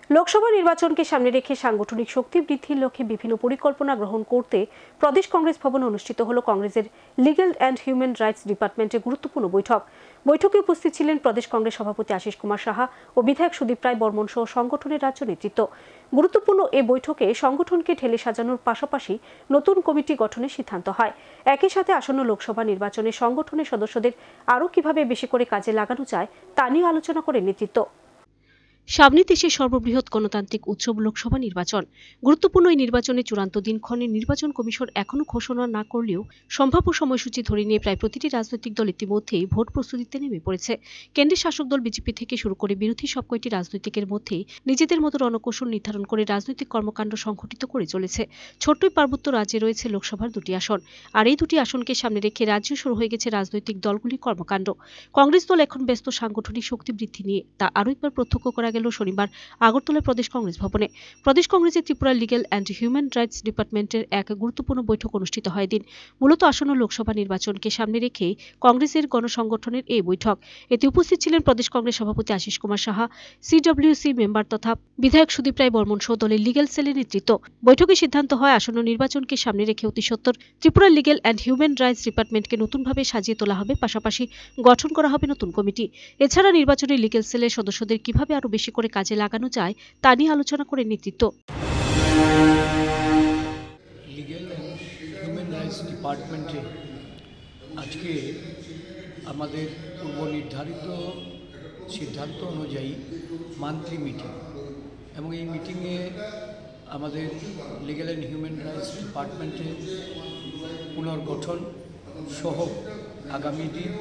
লোকসভা নির্বাচনকে সামনে রেখে সাংগঠনিক শক্তি বৃদ্ধির লক্ষ্যে বিভিন্ন পরিকল্পনা গ্রহণ করতে প্রদেশ কংগ্রেস ভবনে অনুষ্ঠিত হল কংগ্রেসের লিগ্যাল অ্যান্ড হিউম্যান রাইটস ডিপার্টমেন্টের গুরুত্বপূর্ণ বৈঠক। বৈঠকে উপস্থিত ছিলেন প্রদেশ কংগ্রেস সভাপতি আশিস কুমার সাহা ও বিধায়ক সুদীপ রায় বর্মন সহ সংগঠনের রাজ্য নেতৃত্ব। গুরুত্বপূর্ণ এ বৈঠকে সংগঠনকে ঢেলে সাজানোর পাশাপাশি নতুন কমিটি গঠনের সিদ্ধান্ত হয়। একই সাথে আসন্ন লোকসভা নির্বাচনে সংগঠনের সদস্যদের আরও কিভাবে বেশি করে কাজে লাগানো যায় তা নিয়ে আলোচনা করে নেতৃত্ব। সামনে দেশের সর্ববৃহৎ গণতান্ত্রিক উৎসব লোকসভা নির্বাচন। গুরুত্বপূর্ণ এই নির্বাচনে চূড়ান্ত দিনক্ষণে নির্বাচন কমিশন এখনও ঘোষণা না করলেও সম্ভাব্য সময়সূচি ধরে নিয়ে প্রায় প্রতিটি রাজনৈতিক দল ইতিমধ্যেই ভোট প্রস্তুতিতে নেমে পড়েছে। কেন্দ্রের শাসক দল বিজেপি থেকে শুরু করে বিরোধী সব কয়টি রাজনৈতিকের মধ্যেই নিজেদের মতো রণকৌশল নির্ধারণ করে রাজনৈতিক কর্মকাণ্ড সংঘটিত করে চলেছে। ছোট্টই পার্বত্য রাজ্যে রয়েছে লোকসভার দুটি আসন, আর এই দুটি আসনকে সামনে রেখে রাজ্যে শুরু হয়ে গেছে রাজনৈতিক দলগুলির কর্মকাণ্ড। কংগ্রেস দল এখন ব্যস্ত সাংগঠনিক শক্তি বৃদ্ধি নিয়ে। তা আরও একবার প্রত্যক্ষ করা গেল শনিবার আগরতলায় প্রদেশ কংগ্রেস ভবনে। প্রদেশ কংগ্রেসের Tripura legal and human rights ডিপার্টমেন্টের এক গুরুত্বপূর্ণ বৈঠক অনুষ্ঠিত হয় দিন। মূলত আসন্ন লোকসভা নির্বাচনকে সামনে রেখে কংগ্রেসের গণসংগঠনের এই বৈঠক। এতে উপস্থিত ছিলেন প্রদেশ কংগ্রেস সভাপতি আশিস কুমার সাহা, সিডব্লিউসি মেম্বার তথা বিধায়ক সুদীপ রায় বর্মন সহ দলের লিগ্যাল সেলের নেতৃত্ব। বৈঠকে সিদ্ধান্ত হয় আসন্ন নির্বাচনকে সামনে রেখে অতি সত্বর Tripura legal and human rights ডিপার্টমেন্টকে নতুনভাবে সাজিয়ে তোলা হবে, পাশাপাশি গঠন করা হবে নতুন কমিটি। এছাড়া নির্বাচনী লিগ্যাল সেলের সদস্যদের কিভাবে আরও বেশি করে কাজে লাগানো যায় তা নিয়ে আলোচনা করে নেতৃত্ব। লিগ্যাল অ্যান্ড হিউম্যান রাইটস ডিপার্টমেন্টে আজকে আমাদের পূর্ব নির্ধারিত সিদ্ধান্ত অনুযায়ী মান্থলি মিটিং, এবং এই মিটিংয়ে আমাদের লিগ্যাল অ্যান্ড হিউম্যান রাইটস ডিপার্টমেন্টে পুনর্গঠন সহ আগামী দিন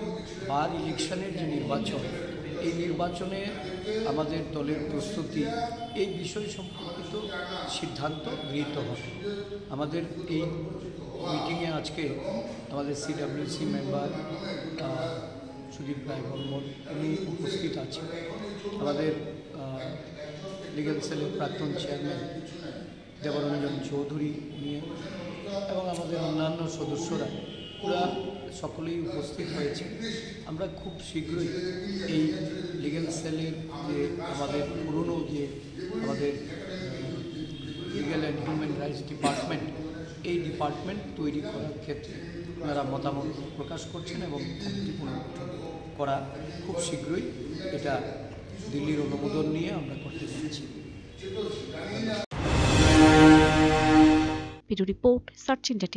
বার ইলেকশনের যে নির্বাচন, এই নির্বাচনে আমাদের দলের প্রস্তুতি, এই বিষয় সম্পর্কিত সিদ্ধান্ত গৃহীত হবে। আমাদের এই মিটিংয়ে আজকে আমাদের সিডব্লিউসি মেম্বার সুদীপ রায় বর্মন উনি উপস্থিত আছেন, আমাদের লিগ্যাল সেলের প্রাক্তন চেয়ারম্যান দেবরঞ্জন চৌধুরী উনি, এবং আমাদের অন্যান্য সদস্যরা পুরা সকলেই উপস্থিত হয়েছে। আমরা খুব শীঘ্রই এই লিগ্যাল সেলের যে আমাদের পুরনো যে আমাদের legal and human rights department, এই ডিপার্টমেন্ট তৈরি করার ক্ষেত্রে ওনারা মতামত প্রকাশ করছেন, এবং কমিটি পুনর্গঠন করা খুব শীঘ্রই এটা দিল্লির অনুমোদন নিয়ে আমরা করতে যাচ্ছি। Report search India.